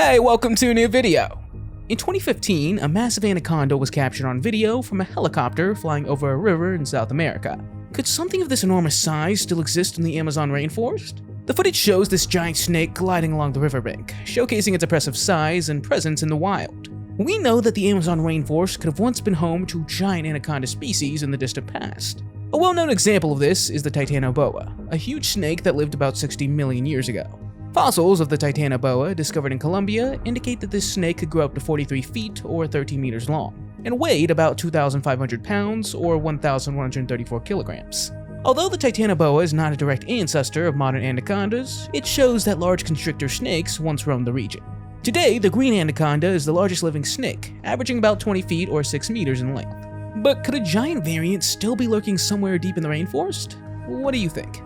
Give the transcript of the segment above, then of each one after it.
Hey, welcome to a new video! In 2015, a massive anaconda was captured on video from a helicopter flying over a river in South America. Could something of this enormous size still exist in the Amazon rainforest? The footage shows this giant snake gliding along the riverbank, showcasing its impressive size and presence in the wild. We know that the Amazon rainforest could have once been home to giant anaconda species in the distant past. A well-known example of this is the titanoboa, a huge snake that lived about 60 million years ago. Fossils of the titanoboa discovered in Colombia indicate that this snake could grow up to 43 feet or 13 meters long, and weighed about 2,500 pounds or 1,134 kilograms. Although the titanoboa is not a direct ancestor of modern anacondas, it shows that large constrictor snakes once roamed the region. Today, the green anaconda is the largest living snake, averaging about 20 feet or 6 meters in length. But could a giant variant still be lurking somewhere deep in the rainforest? What do you think?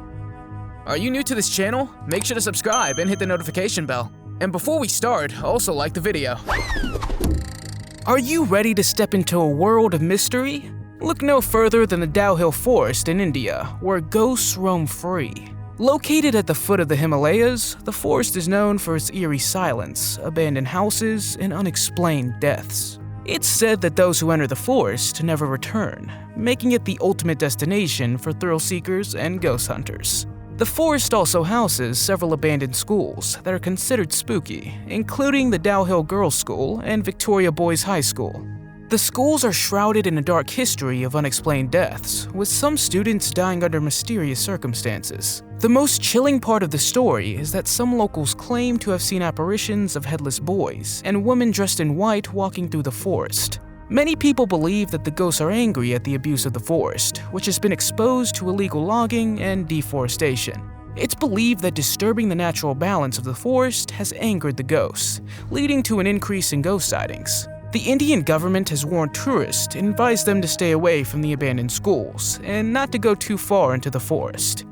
Are you new to this channel? Make sure to subscribe and hit the notification bell. And before we start, also like the video. Are you ready to step into a world of mystery? Look no further than the Dalhil Forest in India, where ghosts roam free. Located at the foot of the Himalayas, the forest is known for its eerie silence, abandoned houses, and unexplained deaths. It's said that those who enter the forest never return, making it the ultimate destination for thrill seekers and ghost hunters. The forest also houses several abandoned schools that are considered spooky, including the Dalhil Girls' School and Victoria Boys High School. The schools are shrouded in a dark history of unexplained deaths, with some students dying under mysterious circumstances. The most chilling part of the story is that some locals claim to have seen apparitions of headless boys and women dressed in white walking through the forest. Many people believe that the ghosts are angry at the abuse of the forest, which has been exposed to illegal logging and deforestation. It's believed that disturbing the natural balance of the forest has angered the ghosts, leading to an increase in ghost sightings. The Indian government has warned tourists and advised them to stay away from the abandoned schools and not to go too far into the forest.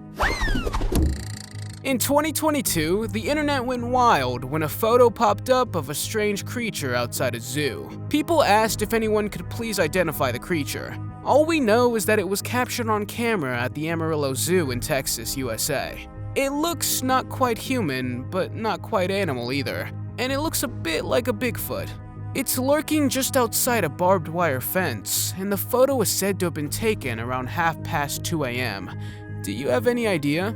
In 2022, the internet went wild when a photo popped up of a strange creature outside a zoo. People asked if anyone could please identify the creature. All we know is that it was captured on camera at the Amarillo Zoo in Texas, USA. It looks not quite human, but not quite animal either, and it looks a bit like a Bigfoot. It's lurking just outside a barbed wire fence, and the photo is said to have been taken around 2:30 a.m. Do you have any idea?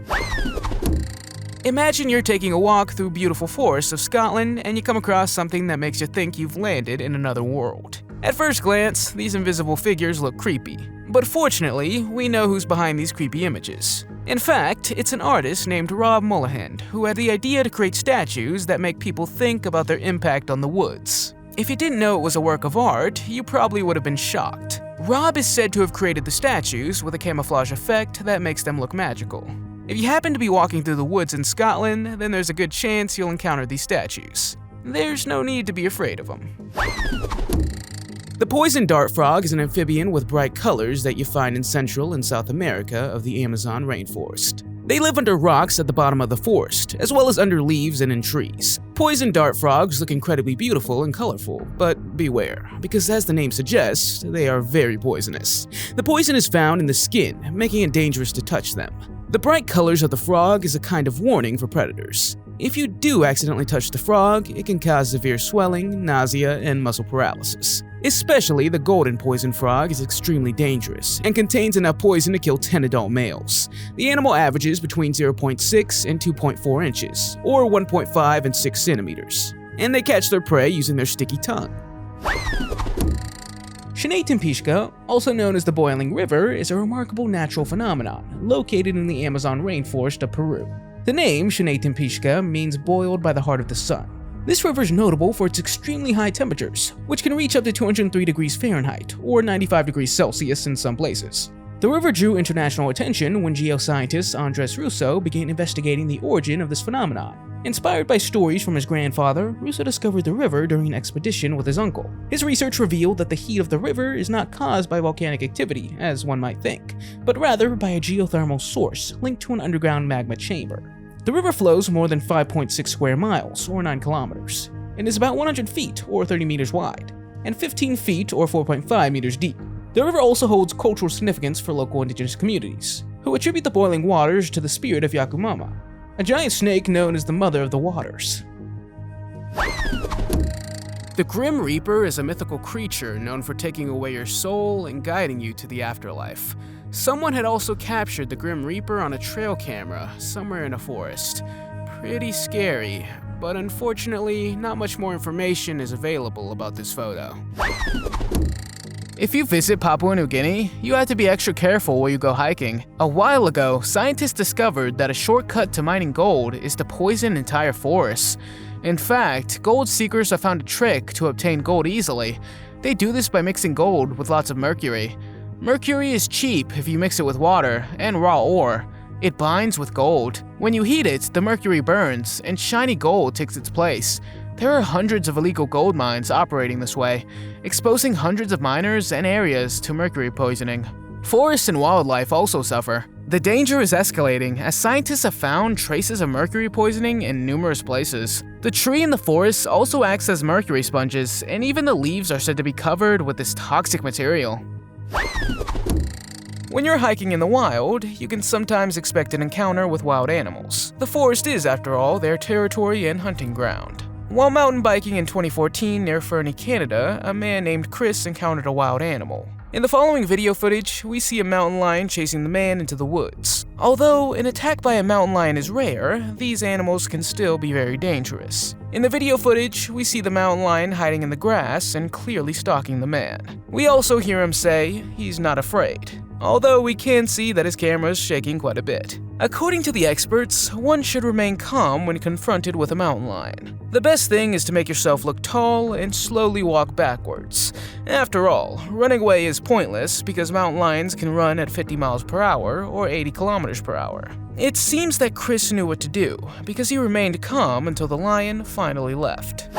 Imagine you're taking a walk through beautiful forests of Scotland and you come across something that makes you think you've landed in another world. At first glance, these invisible figures look creepy, but fortunately, we know who's behind these creepy images. In fact, it's an artist named Rob Mullihan who had the idea to create statues that make people think about their impact on the woods. If you didn't know it was a work of art, you probably would have been shocked. Rob is said to have created the statues with a camouflage effect that makes them look magical. If you happen to be walking through the woods in Scotland, then there's a good chance you'll encounter these statues. There's no need to be afraid of them. The poison dart frog is an amphibian with bright colors that you find in Central and South America of the Amazon rainforest. They live under rocks at the bottom of the forest, as well as under leaves and in trees. Poison dart frogs look incredibly beautiful and colorful, but beware, because as the name suggests, they are very poisonous. The poison is found in the skin, making it dangerous to touch them. The bright colors of the frog is a kind of warning for predators. If you do accidentally touch the frog, it can cause severe swelling, nausea, and muscle paralysis. Especially the golden poison frog is extremely dangerous and contains enough poison to kill 10 adult males. The animal averages between 0.6 and 2.4 inches, or 1.5 and 6 centimeters, and they catch their prey using their sticky tongue. Shinei also known as the Boiling River, is a remarkable natural phenomenon located in the Amazon rainforest of Peru. The name Shinei means boiled by the heart of the sun. This river is notable for its extremely high temperatures, which can reach up to 203 degrees Fahrenheit or 95 degrees Celsius in some places. The river drew international attention when geoscientist Andres Russo began investigating the origin of this phenomenon. Inspired by stories from his grandfather, Russo discovered the river during an expedition with his uncle. His research revealed that the heat of the river is not caused by volcanic activity, as one might think, but rather by a geothermal source linked to an underground magma chamber. The river flows more than 5.6 square miles, or 9 kilometers, and is about 100 feet, or 30 meters wide, and 15 feet, or 4.5 meters deep. The river also holds cultural significance for local indigenous communities, who attribute the boiling waters to the spirit of Yakumama, a giant snake known as the Mother of the Waters. The Grim Reaper is a mythical creature known for taking away your soul and guiding you to the afterlife. Someone had also captured the Grim Reaper on a trail camera somewhere in a forest. Pretty scary, but unfortunately, not much more information is available about this photo. If you visit Papua New Guinea, you have to be extra careful while you go hiking. A while ago, scientists discovered that a shortcut to mining gold is to poison entire forests. In fact, gold seekers have found a trick to obtain gold easily. They do this by mixing gold with lots of mercury. Mercury is cheap if you mix it with water and raw ore. It binds with gold. When you heat it, the mercury burns, and shiny gold takes its place. There are hundreds of illegal gold mines operating this way, exposing hundreds of miners and areas to mercury poisoning. Forests and wildlife also suffer. The danger is escalating as scientists have found traces of mercury poisoning in numerous places. The tree in the forest also acts as mercury sponges, and even the leaves are said to be covered with this toxic material. When you're hiking in the wild, you can sometimes expect an encounter with wild animals. The forest is, after all, their territory and hunting ground. While mountain biking in 2014 near Fernie, Canada, a man named Chris encountered a wild animal. In the following video footage, we see a mountain lion chasing the man into the woods. Although an attack by a mountain lion is rare, these animals can still be very dangerous. In the video footage, we see the mountain lion hiding in the grass and clearly stalking the man. We also hear him say he's not afraid, although we can see that his camera is shaking quite a bit. According to the experts, one should remain calm when confronted with a mountain lion. The best thing is to make yourself look tall and slowly walk backwards. After all, running away is pointless because mountain lions can run at 50 miles per hour or 80 kilometers per hour. It seems that Chris knew what to do because he remained calm until the lion finally left.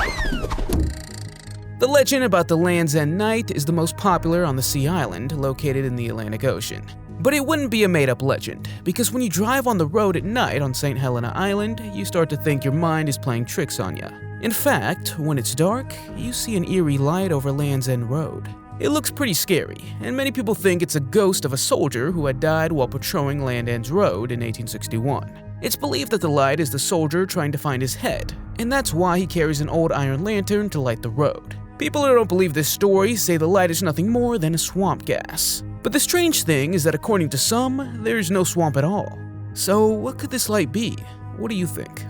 The legend about the Land's End Night is the most popular on the Sea Island located in the Atlantic Ocean. But it wouldn't be a made-up legend, because when you drive on the road at night on St. Helena Island, you start to think your mind is playing tricks on you. In fact, when it's dark, you see an eerie light over Land's End Road. It looks pretty scary, and many people think it's a ghost of a soldier who had died while patrolling Land's End Road in 1861. It's believed that the light is the soldier trying to find his head, and that's why he carries an old iron lantern to light the road. People who don't believe this story say the light is nothing more than a swamp gas. But the strange thing is that according to some, there's no swamp at all. So what could this light be? What do you think?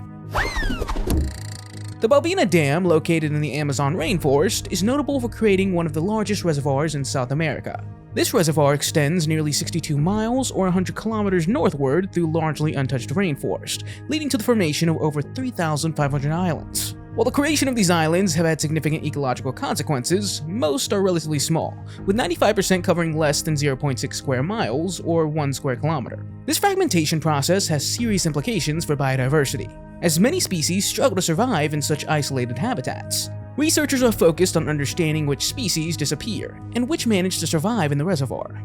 The Balbina Dam, located in the Amazon rainforest, is notable for creating one of the largest reservoirs in South America. This reservoir extends nearly 62 miles or 100 kilometers northward through largely untouched rainforest, leading to the formation of over 3,500 islands. While the creation of these islands have had significant ecological consequences, most are relatively small, with 95% covering less than 0.6 square miles or 1 square kilometer. This fragmentation process has serious implications for biodiversity, as many species struggle to survive in such isolated habitats. Researchers are focused on understanding which species disappear and which manage to survive in the reservoir.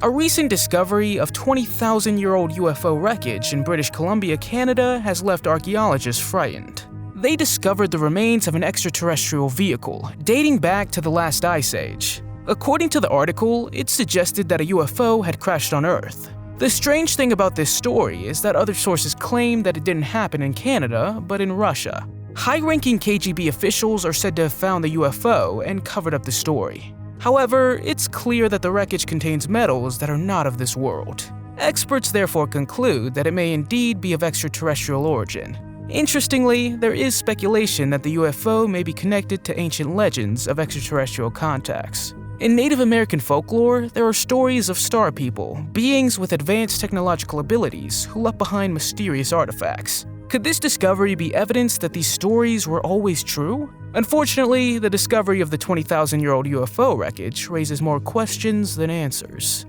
A recent discovery of 20,000-year-old UFO wreckage in British Columbia, Canada has left archaeologists frightened. They discovered the remains of an extraterrestrial vehicle dating back to the last ice age. According to the article, it suggested that a UFO had crashed on Earth. The strange thing about this story is that other sources claim that it didn't happen in Canada, but in Russia. High-ranking KGB officials are said to have found the UFO and covered up the story. However, it's clear that the wreckage contains metals that are not of this world. Experts therefore conclude that it may indeed be of extraterrestrial origin. Interestingly, there is speculation that the UFO may be connected to ancient legends of extraterrestrial contacts. In Native American folklore, there are stories of star people, beings with advanced technological abilities who left behind mysterious artifacts. Could this discovery be evidence that these stories were always true? Unfortunately, the discovery of the 20,000-year-old UFO wreckage raises more questions than answers.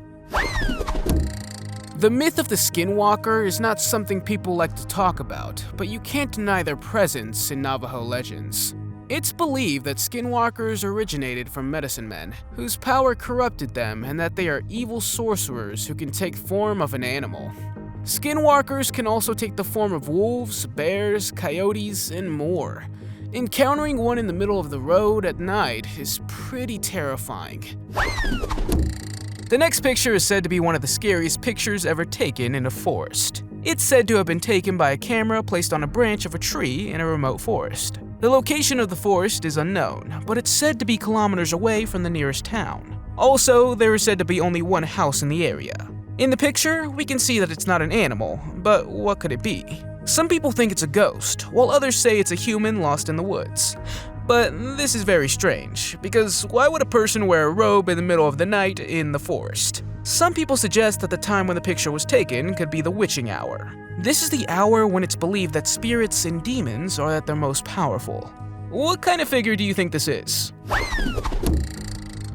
The myth of the skinwalker is not something people like to talk about, but you can't deny their presence in Navajo legends. It's believed that skinwalkers originated from medicine men, whose power corrupted them, and that they are evil sorcerers who can take form of an animal. Skinwalkers can also take the form of wolves, bears, coyotes, and more. Encountering one in the middle of the road at night is pretty terrifying. The next picture is said to be one of the scariest pictures ever taken in a forest. It's said to have been taken by a camera placed on a branch of a tree in a remote forest. The location of the forest is unknown, but it's said to be kilometers away from the nearest town. Also, there is said to be only one house in the area. In the picture, we can see that it's not an animal, but what could it be? Some people think it's a ghost, while others say it's a human lost in the woods. But this is very strange, because why would a person wear a robe in the middle of the night in the forest? Some people suggest that the time when the picture was taken could be the witching hour. This is the hour when it's believed that spirits and demons are at their most powerful. What kind of figure do you think this is?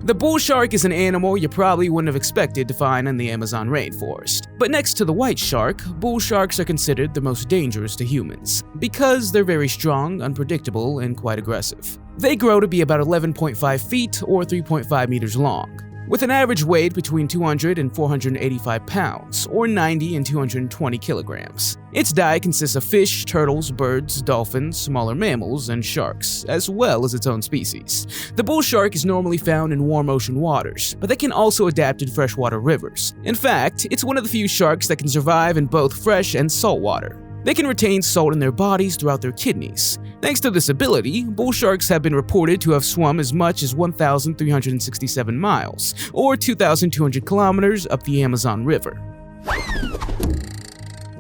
The bull shark is an animal you probably wouldn't have expected to find in the Amazon rainforest. But next to the white shark, bull sharks are considered the most dangerous to humans, because they're very strong, unpredictable, and quite aggressive. They grow to be about 11.5 feet or 3.5 meters long, with an average weight between 200 and 485 pounds, or 90 and 220 kilograms. Its diet consists of fish, turtles, birds, dolphins, smaller mammals, and sharks, as well as its own species. The bull shark is normally found in warm ocean waters, but they can also adapt in freshwater rivers. In fact, it's one of the few sharks that can survive in both fresh and salt water. They can retain salt in their bodies throughout their kidneys. Thanks to this ability, bull sharks have been reported to have swum as much as 1,367 miles, or 2,200 kilometers up the Amazon River.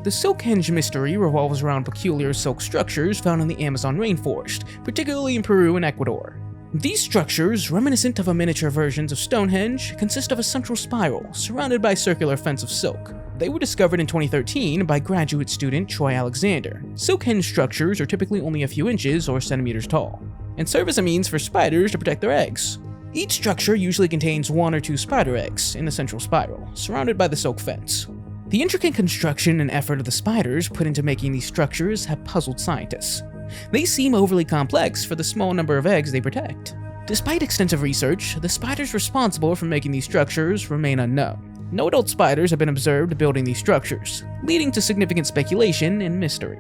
The Silkhenge mystery revolves around peculiar silk structures found in the Amazon rainforest, particularly in Peru and Ecuador. These structures, reminiscent of miniature versions of Stonehenge, consist of a central spiral surrounded by a circular fence of silk. They were discovered in 2013 by graduate student Troy Alexander. Silkhenge structures are typically only a few inches or centimeters tall, and serve as a means for spiders to protect their eggs. Each structure usually contains 1 or 2 spider eggs in the central spiral, surrounded by the silk fence. The intricate construction and effort of the spiders put into making these structures have puzzled scientists. They seem overly complex for the small number of eggs they protect. Despite extensive research, the spiders responsible for making these structures remain unknown. No adult spiders have been observed building these structures, leading to significant speculation and mystery.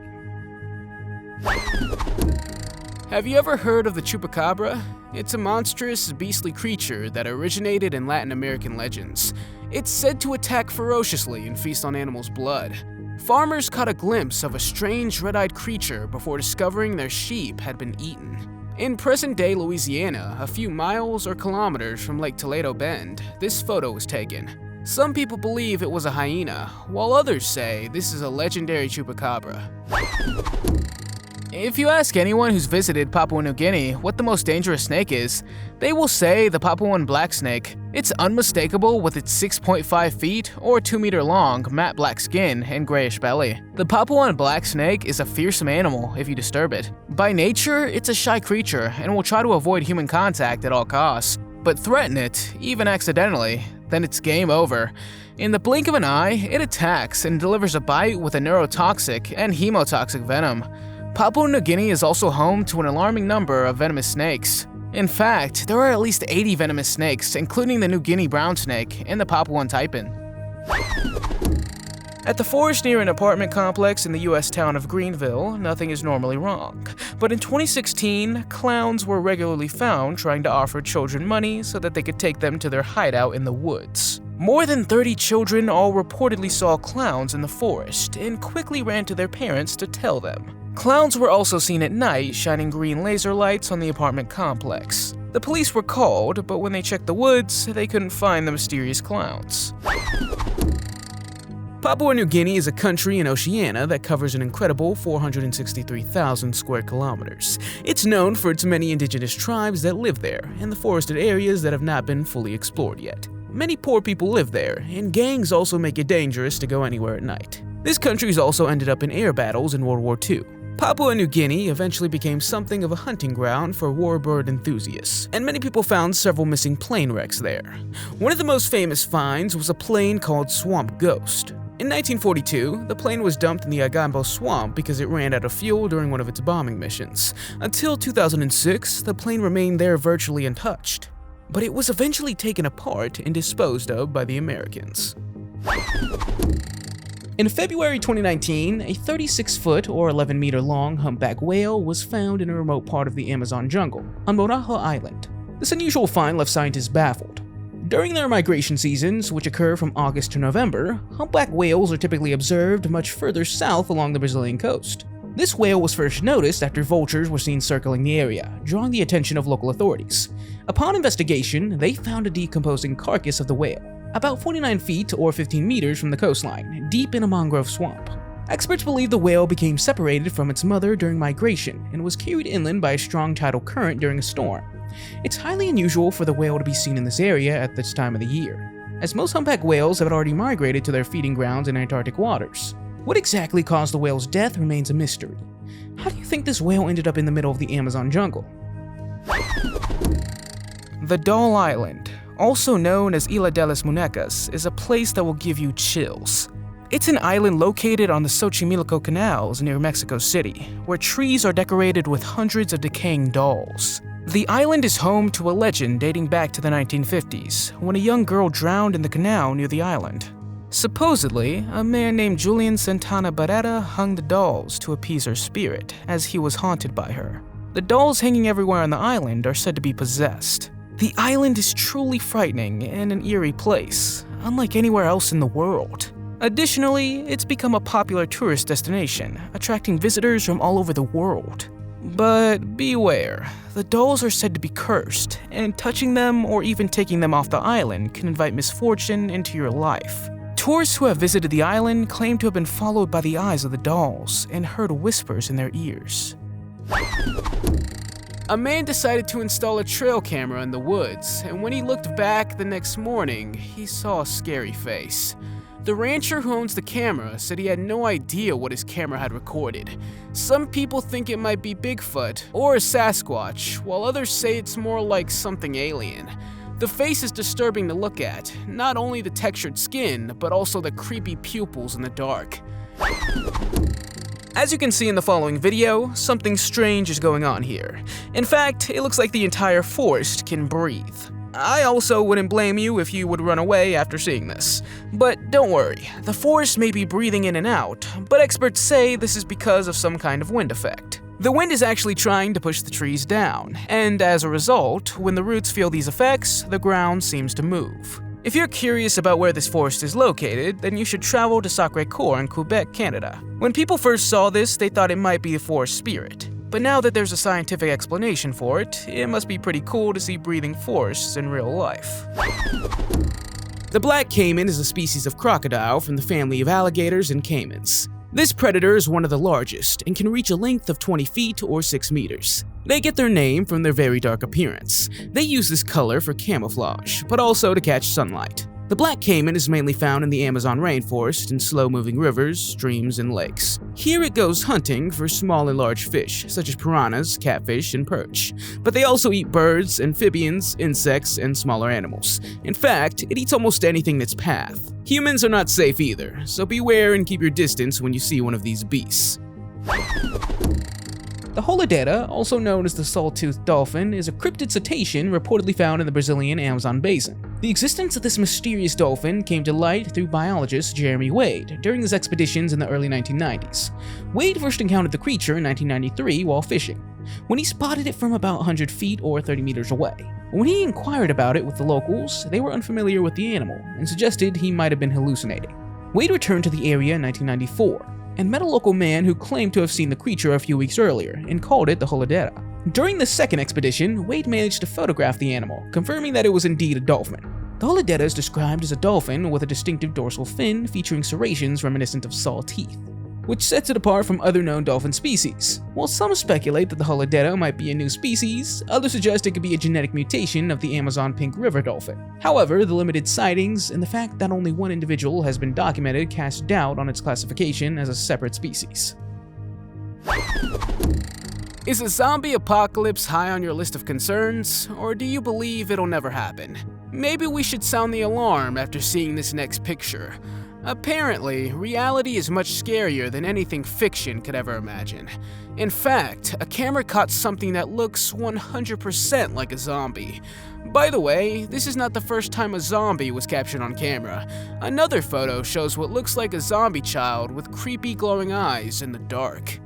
Have you ever heard of the chupacabra? It's a monstrous, beastly creature that originated in Latin American legends. It's said to attack ferociously and feast on animals' blood. Farmers caught a glimpse of a strange red-eyed creature before discovering their sheep had been eaten. In present-day Louisiana, a few miles or kilometers from Lake Toledo Bend, this photo was taken. Some people believe it was a hyena, while others say this is a legendary chupacabra. If you ask anyone who's visited Papua New Guinea what the most dangerous snake is, they will say the Papuan black snake. It's unmistakable with its 6.5 feet or 2-meter long matte black skin and grayish belly. The Papuan black snake is a fearsome animal if you disturb it. By nature, it's a shy creature and will try to avoid human contact at all costs. But threaten it, even accidentally, then it's game over. In the blink of an eye, it attacks and delivers a bite with a neurotoxic and hemotoxic venom. Papua New Guinea is also home to an alarming number of venomous snakes. In fact, there are at least 80 venomous snakes, including the New Guinea brown snake and the Papuan taipan. At the forest near an apartment complex in the US town of Greenville, nothing is normally wrong. But in 2016, clowns were regularly found trying to offer children money so that they could take them to their hideout in the woods. More than 30 children all reportedly saw clowns in the forest and quickly ran to their parents to tell them. Clowns were also seen at night shining green laser lights on the apartment complex. The police were called, but when they checked the woods, they couldn't find the mysterious clowns. Papua New Guinea is a country in Oceania that covers an incredible 463,000 square kilometers. It's known for its many indigenous tribes that live there and the forested areas that have not been fully explored yet. Many poor people live there, and gangs also make it dangerous to go anywhere at night. This country's also ended up in air battles in World War II. Papua New Guinea eventually became something of a hunting ground for warbird enthusiasts, and many people found several missing plane wrecks there. One of the most famous finds was a plane called Swamp Ghost. In 1942, the plane was dumped in the Agambo swamp because it ran out of fuel during one of its bombing missions. Until 2006, the plane remained there virtually untouched. But it was eventually taken apart and disposed of by the Americans. In February 2019, a 36-foot or 11-meter long humpback whale was found in a remote part of the Amazon jungle on Moraha Island. This unusual find left scientists baffled. During their migration seasons, which occur from August to November, humpback whales are typically observed much further south along the Brazilian coast. This whale was first noticed after vultures were seen circling the area, drawing the attention of local authorities. Upon investigation, they found a decomposing carcass of the whale, about 49 feet or 15 meters from the coastline, deep in a mangrove swamp. Experts believe the whale became separated from its mother during migration and was carried inland by a strong tidal current during a storm. It's highly unusual for the whale to be seen in this area at this time of the year, as most humpback whales have already migrated to their feeding grounds in Antarctic waters. What exactly caused the whale's death remains a mystery. How do you think this whale ended up in the middle of the Amazon jungle? The Doll Island, also known as Isla de las Muñecas, is a place that will give you chills. It's an island located on the Xochimilco canals near Mexico City, where trees are decorated with hundreds of decaying dolls. The island is home to a legend dating back to the 1950s, when a young girl drowned in the canal near the island. Supposedly, a man named Julian Santana Barrera hung the dolls to appease her spirit, as he was haunted by her. The dolls hanging everywhere on the island are said to be possessed. The island is truly frightening and an eerie place, unlike anywhere else in the world. Additionally, it's become a popular tourist destination, attracting visitors from all over the world. But beware, the dolls are said to be cursed, and touching them or even taking them off the island can invite misfortune into your life. Tourists who have visited the island claim to have been followed by the eyes of the dolls and heard whispers in their ears. A man decided to install a trail camera in the woods, and when he looked back the next morning, he saw a scary face. The rancher who owns the camera said he had no idea what his camera had recorded. Some people think it might be Bigfoot or a Sasquatch, while others say it's more like something alien. The face is disturbing to look at, not only the textured skin, but also the creepy pupils in the dark. As you can see in the following video, something strange is going on here. In fact, it looks like the entire forest can breathe. I also wouldn't blame you if you would run away after seeing this. But don't worry, the forest may be breathing in and out, but experts say this is because of some kind of wind effect. The wind is actually trying to push the trees down, and as a result, when the roots feel these effects, the ground seems to move. If you're curious about where this forest is located, then you should travel to Sacré-Cœur in Quebec, Canada. When people first saw this, they thought it might be a forest spirit. But now that there's a scientific explanation for it, it must be pretty cool to see breathing forests in real life. The black caiman is a species of crocodile from the family of alligators and caimans. This predator is one of the largest and can reach a length of 20 feet or 6 meters. They get their name from their very dark appearance. They use this color for camouflage, but also to catch sunlight. The black caiman is mainly found in the Amazon rainforest in slow-moving rivers, streams, and lakes. Here it goes hunting for small and large fish, such as piranhas, catfish, and perch. But they also eat birds, amphibians, insects, and smaller animals. In fact, it eats almost anything in its path. Humans are not safe either, so beware and keep your distance when you see one of these beasts. The holodetta, also known as the saw-toothed dolphin, is a cryptid cetacean reportedly found in the Brazilian Amazon basin. The existence of this mysterious dolphin came to light through biologist Jeremy Wade during his expeditions in the early 1990s. Wade first encountered the creature in 1993 while fishing, when he spotted it from about 100 feet or 30 meters away. When he inquired about it with the locals, they were unfamiliar with the animal and suggested he might have been hallucinating. Wade returned to the area in 1994 and met a local man who claimed to have seen the creature a few weeks earlier and called it the holodetta. During the second expedition, Wade managed to photograph the animal, confirming that it was indeed a dolphin. The holodetta is described as a dolphin with a distinctive dorsal fin featuring serrations reminiscent of saw teeth, which sets it apart from other known dolphin species. While some speculate that the holodetta might be a new species, others suggest it could be a genetic mutation of the Amazon pink river dolphin. However, the limited sightings and the fact that only one individual has been documented cast doubt on its classification as a separate species. Is a zombie apocalypse high on your list of concerns, or do you believe it'll never happen? Maybe we should sound the alarm after seeing this next picture. Apparently, reality is much scarier than anything fiction could ever imagine. In fact, a camera caught something that looks 100% like a zombie. By the way, this is not the first time a zombie was captured on camera. Another photo shows what looks like a zombie child with creepy glowing eyes in the dark.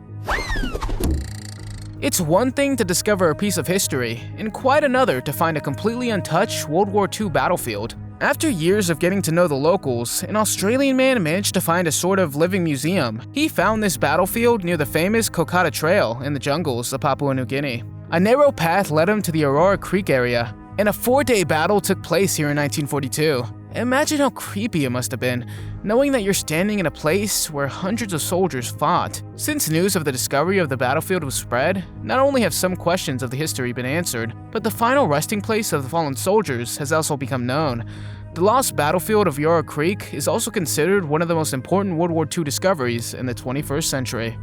It's one thing to discover a piece of history, and quite another to find a completely untouched World War II battlefield. After years of getting to know the locals, an Australian man managed to find a sort of living museum. He found this battlefield near the famous Kokata Trail in the jungles of Papua New Guinea. A narrow path led him to the Aurora Creek area, and a 4-day battle took place here in 1942. Imagine how creepy it must have been, knowing that you're standing in a place where hundreds of soldiers fought. Since news of the discovery of the battlefield was spread, not only have some questions of the history been answered, but the final resting place of the fallen soldiers has also become known. The lost battlefield of Aurora Creek is also considered one of the most important World War II discoveries in the 21st century.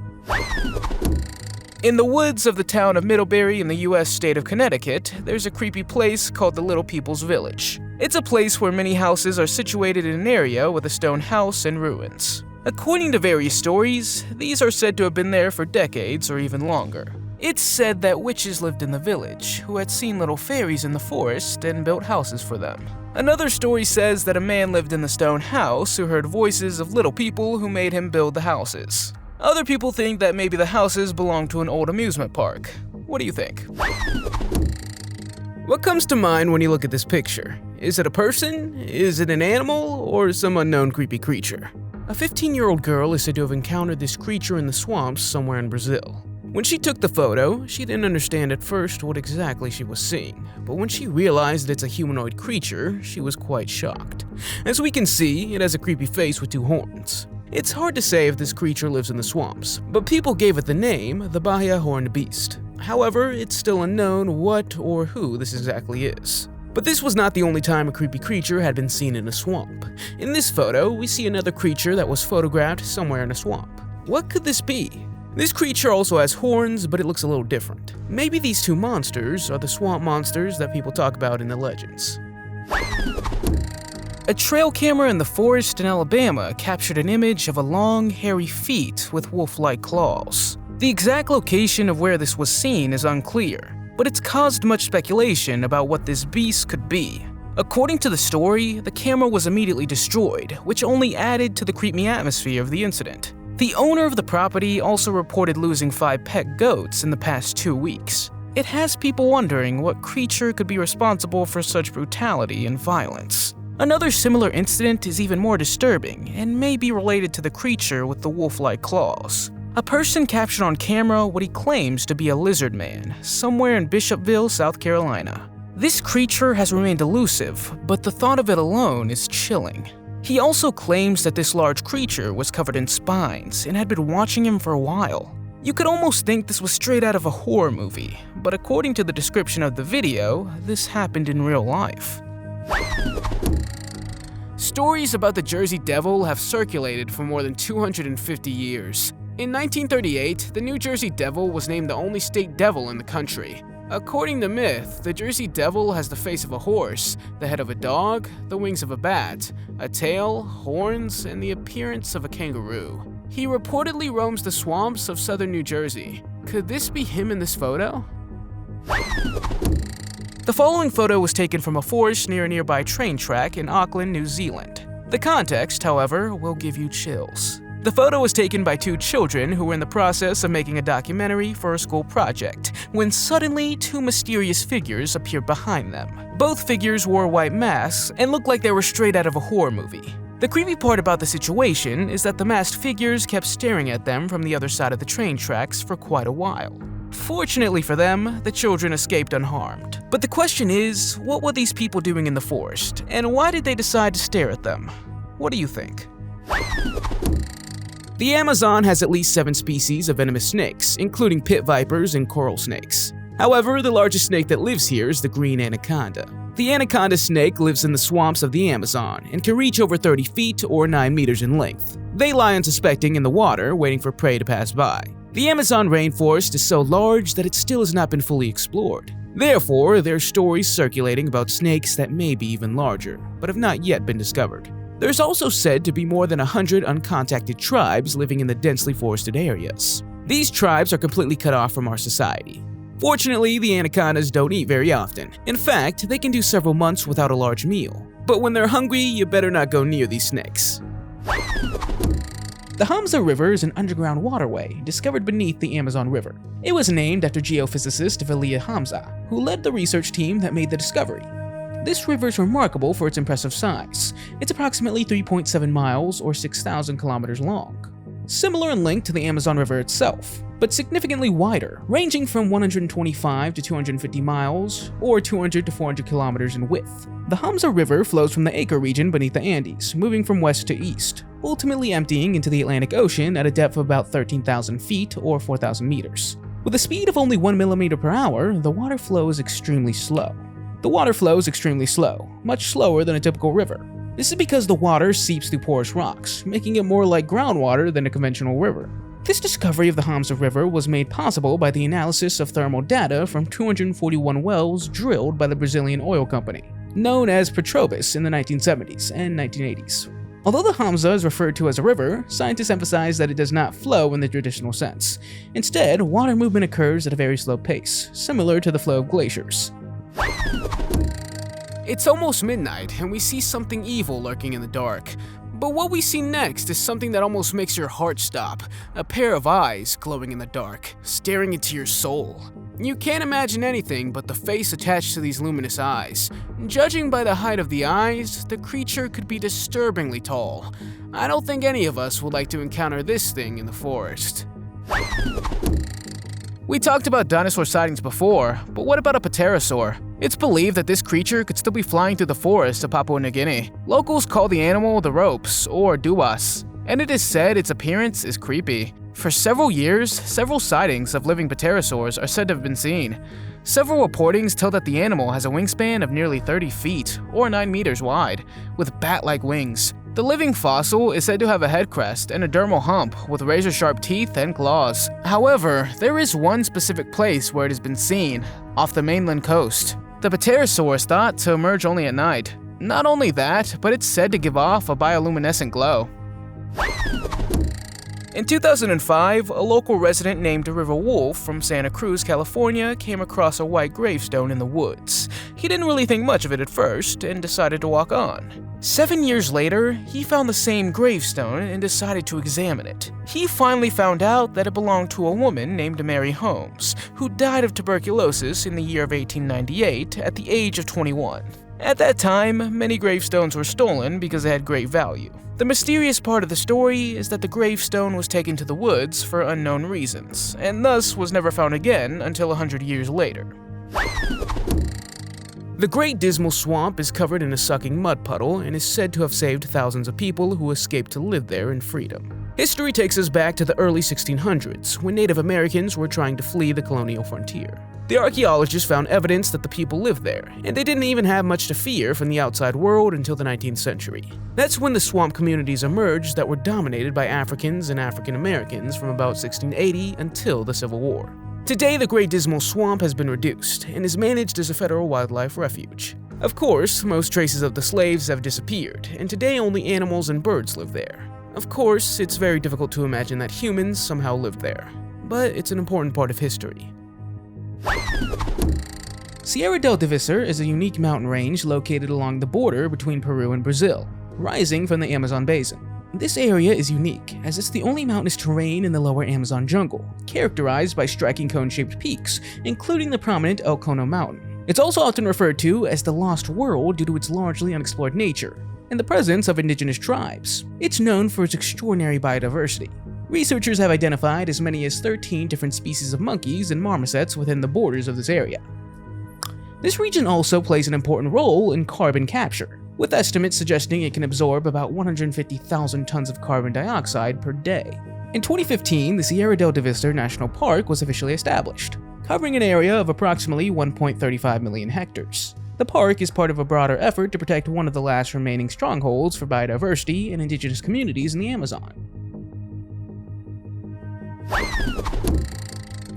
In the woods of the town of Middlebury in the US state of Connecticut, there's a creepy place called the Little People's Village. It's a place where many houses are situated in an area with a stone house and ruins. According to various stories, these are said to have been there for decades or even longer. It's said that witches lived in the village, who had seen little fairies in the forest and built houses for them. Another story says that a man lived in the stone house who heard voices of little people who made him build the houses. Other people think that maybe the houses belong to an old amusement park. What do you think? What comes to mind when you look at this picture? Is it a person? Is it an animal? Or some unknown creepy creature? A 15-year-old girl is said to have encountered this creature in the swamps somewhere in Brazil. When she took the photo, she didn't understand at first what exactly she was seeing, but when she realized it's a humanoid creature, she was quite shocked. As we can see, it has a creepy face with 2 horns. It's hard to say if this creature lives in the swamps, but people gave it the name the Bahia Horned Beast. However, it's still unknown what or who this exactly is. But this was not the only time a creepy creature had been seen in a swamp. In this photo, we see another creature that was photographed somewhere in a swamp. What could this be? This creature also has horns, but it looks a little different. Maybe these 2 monsters are the swamp monsters that people talk about in the legends. A trail camera in the forest in Alabama captured an image of a long, hairy feet with wolf-like claws. The exact location of where this was seen is unclear, but it's caused much speculation about what this beast could be. According to the story, the camera was immediately destroyed, which only added to the creepy atmosphere of the incident. The owner of the property also reported losing 5 pet goats in the past 2 weeks. It has people wondering what creature could be responsible for such brutality and violence. Another similar incident is even more disturbing and may be related to the creature with the wolf-like claws. A person captured on camera what he claims to be a lizard man, somewhere in Bishopville, South Carolina. This creature has remained elusive, but the thought of it alone is chilling. He also claims that this large creature was covered in spines and had been watching him for a while. You could almost think this was straight out of a horror movie, but according to the description of the video, this happened in real life. Stories about the Jersey Devil have circulated for more than 250 years. In 1938, the New Jersey Devil was named the only state devil in the country. According to myth, the Jersey Devil has the face of a horse, the head of a dog, the wings of a bat, a tail, horns, and the appearance of a kangaroo. He reportedly roams the swamps of southern New Jersey. Could this be him in this photo? The following photo was taken from a forest near a nearby train track in Auckland, New Zealand. The context, however, will give you chills. The photo was taken by 2 children who were in the process of making a documentary for a school project, when suddenly 2 mysterious figures appeared behind them. Both figures wore white masks and looked like they were straight out of a horror movie. The creepy part about the situation is that the masked figures kept staring at them from the other side of the train tracks for quite a while. Fortunately for them, the children escaped unharmed. But the question is, what were these people doing in the forest, and why did they decide to stare at them? What do you think? The Amazon has at least 7 species of venomous snakes, including pit vipers and coral snakes. However, the largest snake that lives here is the green anaconda. The anaconda snake lives in the swamps of the Amazon and can reach over 30 feet or 9 meters in length. They lie unsuspecting in the water, waiting for prey to pass by. The Amazon rainforest is so large that it still has not been fully explored. Therefore, there are stories circulating about snakes that may be even larger, but have not yet been discovered. There's also said to be more than 100 uncontacted tribes living in the densely forested areas. These tribes are completely cut off from our society. Fortunately, the anacondas don't eat very often. In fact, they can do several months without a large meal. But when they're hungry, you better not go near these snakes. The Hamza River is an underground waterway discovered beneath the Amazon River. It was named after geophysicist Valia Hamza, who led the research team that made the discovery. This river is remarkable for its impressive size. It's approximately 3.7 miles or 6,000 kilometers long. Similar in length to the Amazon River itself, but significantly wider, ranging from 125 to 250 miles or 200 to 400 kilometers in width. The Hamza River flows from the Acre region beneath the Andes, moving from west to east, ultimately emptying into the Atlantic Ocean at a depth of about 13,000 feet or 4,000 meters. With a speed of only 1 millimeter per hour, the water flows extremely slow. Much slower than a typical river. This is because the water seeps through porous rocks, making it more like groundwater than a conventional river. This discovery of the Hamza River was made possible by the analysis of thermal data from 241 wells drilled by the Brazilian oil company, known as Petrobras, in the 1970s and 1980s. Although the Hamza is referred to as a river, scientists emphasize that it does not flow in the traditional sense. Instead, water movement occurs at a very slow pace, similar to the flow of glaciers. It's almost midnight, and we see something evil lurking in the dark. But what we see next is something that almost makes your heart stop. A pair of eyes glowing in the dark, staring into your soul. You can't imagine anything but the face attached to these luminous eyes. Judging by the height of the eyes, the creature could be disturbingly tall. I don't think any of us would like to encounter this thing in the forest. We talked about dinosaur sightings before, but what about a pterosaur? It's believed that this creature could still be flying through the forest of Papua New Guinea. Locals call the animal the ropes, or duwas, and it is said its appearance is creepy. For several years, several sightings of living pterosaurs are said to have been seen. Several reportings tell that the animal has a wingspan of nearly 30 feet, or 9 meters wide, with bat-like wings. The living fossil is said to have a head crest and a dermal hump with razor-sharp teeth and claws. However, there is one specific place where it has been seen, off the mainland coast. The pterosaur is thought to emerge only at night. Not only that, but it's said to give off a bioluminescent glow. In 2005, a local resident named River Wolf from Santa Cruz, California, came across a white gravestone in the woods. He didn't really think much of it at first and decided to walk on. 7 years later, he found the same gravestone and decided to examine it. He finally found out that it belonged to a woman named Mary Holmes, who died of tuberculosis in the year of 1898 at the age of 21. At that time, many gravestones were stolen because they had great value. The mysterious part of the story is that the gravestone was taken to the woods for unknown reasons, and thus was never found again until 100 years later. The Great Dismal Swamp is covered in a sucking mud puddle and is said to have saved thousands of people who escaped to live there in freedom. History takes us back to the early 1600s, when Native Americans were trying to flee the colonial frontier. The archaeologists found evidence that the people lived there, and they didn't even have much to fear from the outside world until the 19th century. That's when the swamp communities emerged that were dominated by Africans and African Americans from about 1680 until the Civil War. Today, the Great Dismal Swamp has been reduced and is managed as a federal wildlife refuge. Of course, most traces of the slaves have disappeared, and today only animals and birds live there. Of course, it's very difficult to imagine that humans somehow lived there, but it's an important part of history. Sierra del Divisor is a unique mountain range located along the border between Peru and Brazil, rising from the Amazon basin. This area is unique, as it's the only mountainous terrain in the lower Amazon jungle, characterized by striking cone-shaped peaks, including the prominent El Cono Mountain. It's also often referred to as the Lost World due to its largely unexplored nature, and the presence of indigenous tribes. It's known for its extraordinary biodiversity. Researchers have identified as many as 13 different species of monkeys and marmosets within the borders of this area. This region also plays an important role in carbon capture, with estimates suggesting it can absorb about 150,000 tons of carbon dioxide per day. In 2015, the Sierra del Divisor National Park was officially established, covering an area of approximately 1.35 million hectares. The park is part of a broader effort to protect one of the last remaining strongholds for biodiversity and indigenous communities in the Amazon.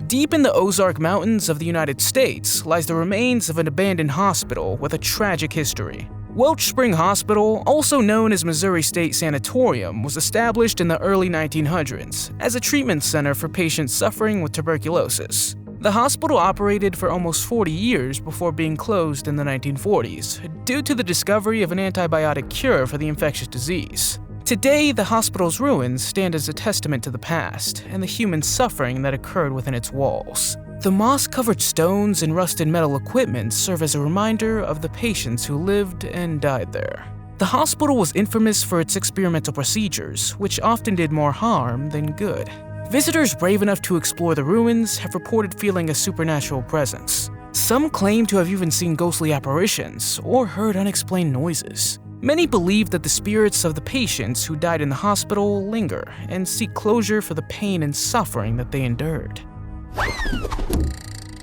Deep in the Ozark Mountains of the United States lies the remains of an abandoned hospital with a tragic history. Welch Spring Hospital, also known as Missouri State Sanatorium, was established in the early 1900s as a treatment center for patients suffering with tuberculosis. The hospital operated for almost 40 years before being closed in the 1940s due to the discovery of an antibiotic cure for the infectious disease. Today, the hospital's ruins stand as a testament to the past and the human suffering that occurred within its walls. The moss-covered stones and rusted metal equipment serve as a reminder of the patients who lived and died there. The hospital was infamous for its experimental procedures, which often did more harm than good. Visitors brave enough to explore the ruins have reported feeling a supernatural presence. Some claim to have even seen ghostly apparitions or heard unexplained noises. Many believe that the spirits of the patients who died in the hospital linger and seek closure for the pain and suffering that they endured.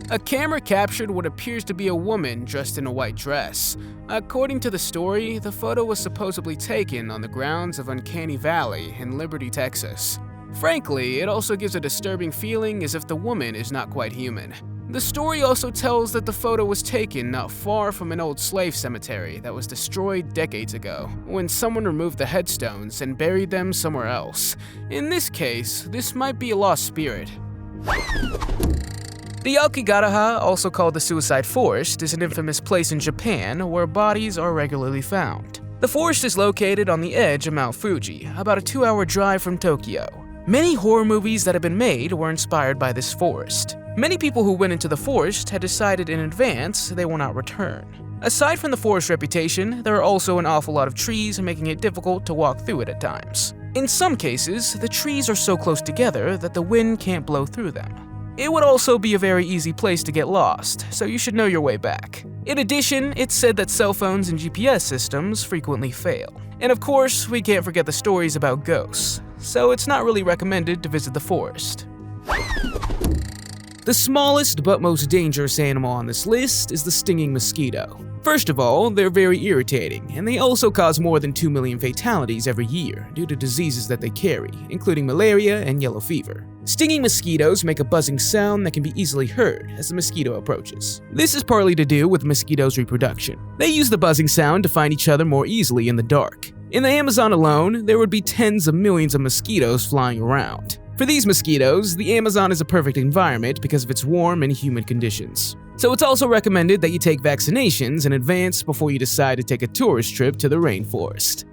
A camera captured what appears to be a woman dressed in a white dress. According to the story, the photo was supposedly taken on the grounds of Uncanny Valley in Liberty, Texas. Frankly, it also gives a disturbing feeling as if the woman is not quite human. The story also tells that the photo was taken not far from an old slave cemetery that was destroyed decades ago, when someone removed the headstones and buried them somewhere else. In this case, this might be a lost spirit. The Aokigahara, also called the Suicide Forest, is an infamous place in Japan where bodies are regularly found. The forest is located on the edge of Mount Fuji, about a 2-hour drive from Tokyo. Many horror movies that have been made were inspired by this forest. Many people who went into the forest had decided in advance they will not return. Aside from the forest's reputation, there are also an awful lot of trees, making it difficult to walk through it at times. In some cases, the trees are so close together that the wind can't blow through them. It would also be a very easy place to get lost, so you should know your way back. In addition, it's said that cell phones and GPS systems frequently fail. And of course, we can't forget the stories about ghosts, so it's not really recommended to visit the forest. The smallest but most dangerous animal on this list is the stinging mosquito. First of all, they're very irritating, and they also cause more than 2 million fatalities every year due to diseases that they carry, including malaria and yellow fever. Stinging mosquitoes make a buzzing sound that can be easily heard as the mosquito approaches. This is partly to do with mosquitoes' reproduction. They use the buzzing sound to find each other more easily in the dark. In the Amazon alone, there would be tens of millions of mosquitoes flying around. For these mosquitoes, the Amazon is a perfect environment because of its warm and humid conditions. So it's also recommended that you take vaccinations in advance before you decide to take a tourist trip to the rainforest.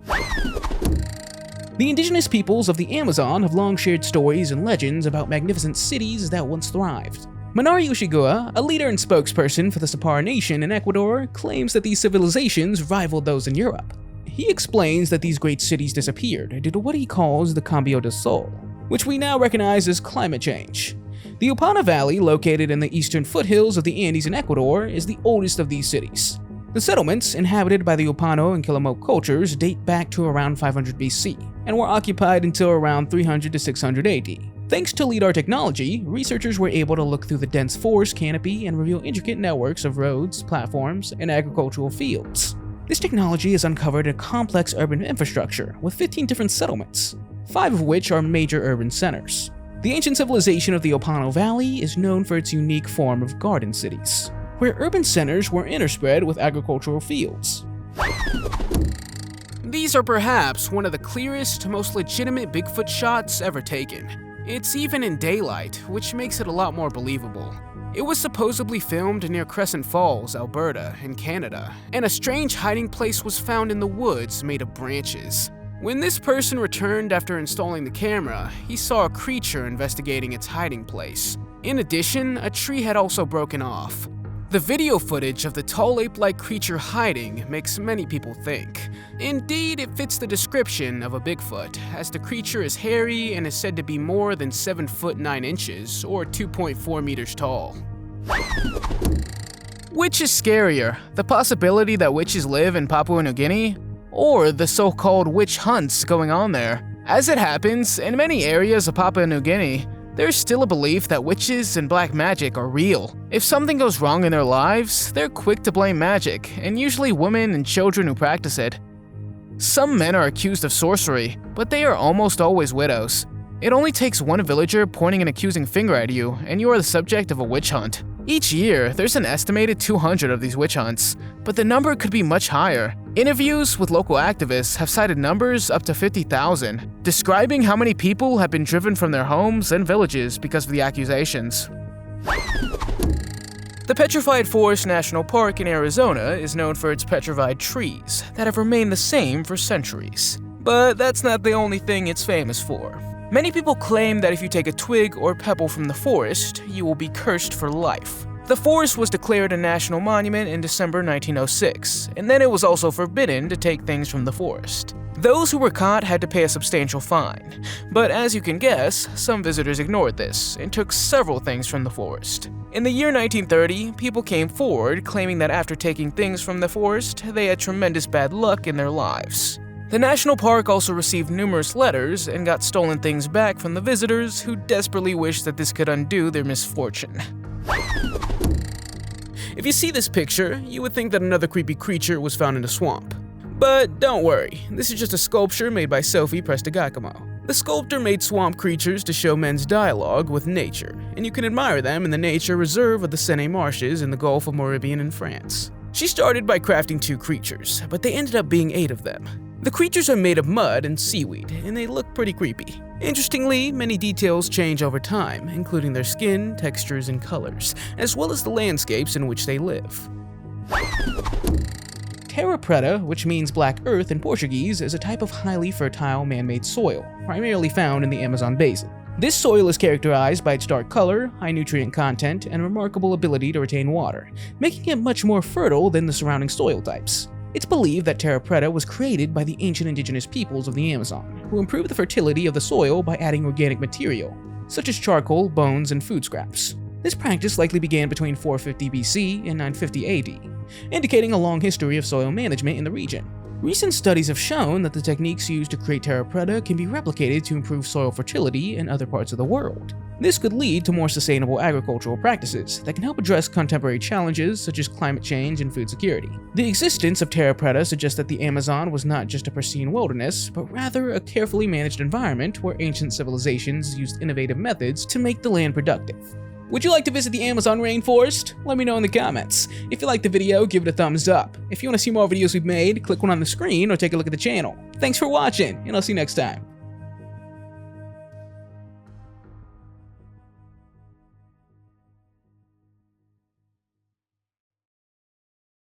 The indigenous peoples of the Amazon have long shared stories and legends about magnificent cities that once thrived. Minari Ushigua, a leader and spokesperson for the Sapara Nation in Ecuador, claims that these civilizations rivaled those in Europe. He explains that these great cities disappeared due to what he calls the Cambio del Sol, which we now recognize as climate change. The Upana Valley, located in the eastern foothills of the Andes in Ecuador, is the oldest of these cities. The settlements, inhabited by the Upano and Quilomo cultures, date back to around 500 BC, and were occupied until around 300 to 600 AD. Thanks to LiDAR technology, researchers were able to look through the dense forest canopy and reveal intricate networks of roads, platforms, and agricultural fields. This technology has uncovered a complex urban infrastructure with 15 different settlements, 5 of which are major urban centers. The ancient civilization of the Opano Valley is known for its unique form of garden cities, where urban centers were interspread with agricultural fields. These are perhaps one of the clearest, most legitimate Bigfoot shots ever taken. It's even in daylight, which makes it a lot more believable. It was supposedly filmed near Crescent Falls, Alberta, in Canada, and a strange hiding place was found in the woods made of branches. When this person returned after installing the camera, he saw a creature investigating its hiding place. In addition, a tree had also broken off. The video footage of the tall ape-like creature hiding makes many people think. Indeed, it fits the description of a Bigfoot, as the creature is hairy and is said to be more than 7 foot 9 inches, or 2.4 meters tall. Which is scarier, the possibility that witches live in Papua New Guinea, or the so-called witch hunts going on there? As it happens, in many areas of Papua New Guinea, there's still a belief that witches and black magic are real. If something goes wrong in their lives, they're quick to blame magic, and usually women and children who practice it. Some men are accused of sorcery, but they are almost always widows. It only takes one villager pointing an accusing finger at you, and you are the subject of a witch hunt. Each year, there's an estimated 200 of these witch hunts, but the number could be much higher. Interviews with local activists have cited numbers up to 50,000, describing how many people have been driven from their homes and villages because of the accusations. The Petrified Forest National Park in Arizona is known for its petrified trees that have remained the same for centuries. But that's not the only thing it's famous for. Many people claim that if you take a twig or pebble from the forest, you will be cursed for life. The forest was declared a national monument in December 1906, and then it was also forbidden to take things from the forest. Those who were caught had to pay a substantial fine, but as you can guess, some visitors ignored this and took several things from the forest. In the year 1930, people came forward claiming that after taking things from the forest, they had tremendous bad luck in their lives. The national park also received numerous letters and got stolen things back from the visitors who desperately wished that this could undo their misfortune. If you see this picture, you would think that another creepy creature was found in a swamp. But don't worry, this is just a sculpture made by Sophie Prestigiacomo. The sculptor made swamp creatures to show men's dialogue with nature, and you can admire them in the nature reserve of the Seine Marshes in the Gulf of Morbihan in France. She started by crafting 2 creatures, but they ended up being 8 of them. The creatures are made of mud and seaweed, and they look pretty creepy. Interestingly, many details change over time, including their skin, textures, and colors, as well as the landscapes in which they live. Terra preta, which means black earth in Portuguese, is a type of highly fertile man-made soil, primarily found in the Amazon basin. This soil is characterized by its dark color, high nutrient content, and remarkable ability to retain water, making it much more fertile than the surrounding soil types. It's believed that terra preta was created by the ancient indigenous peoples of the Amazon, who improved the fertility of the soil by adding organic material, such as charcoal, bones, and food scraps. This practice likely began between 450 BC and 950 AD, indicating a long history of soil management in the region. Recent studies have shown that the techniques used to create terra preta can be replicated to improve soil fertility in other parts of the world. This could lead to more sustainable agricultural practices that can help address contemporary challenges such as climate change and food security. The existence of terra preta suggests that the Amazon was not just a pristine wilderness, but rather a carefully managed environment where ancient civilizations used innovative methods to make the land productive. Would you like to visit the Amazon rainforest? Let me know in the comments. If you liked the video, give it a thumbs up. If you want to see more videos we've made, click one on the screen or take a look at the channel. Thanks for watching, and I'll see you next time.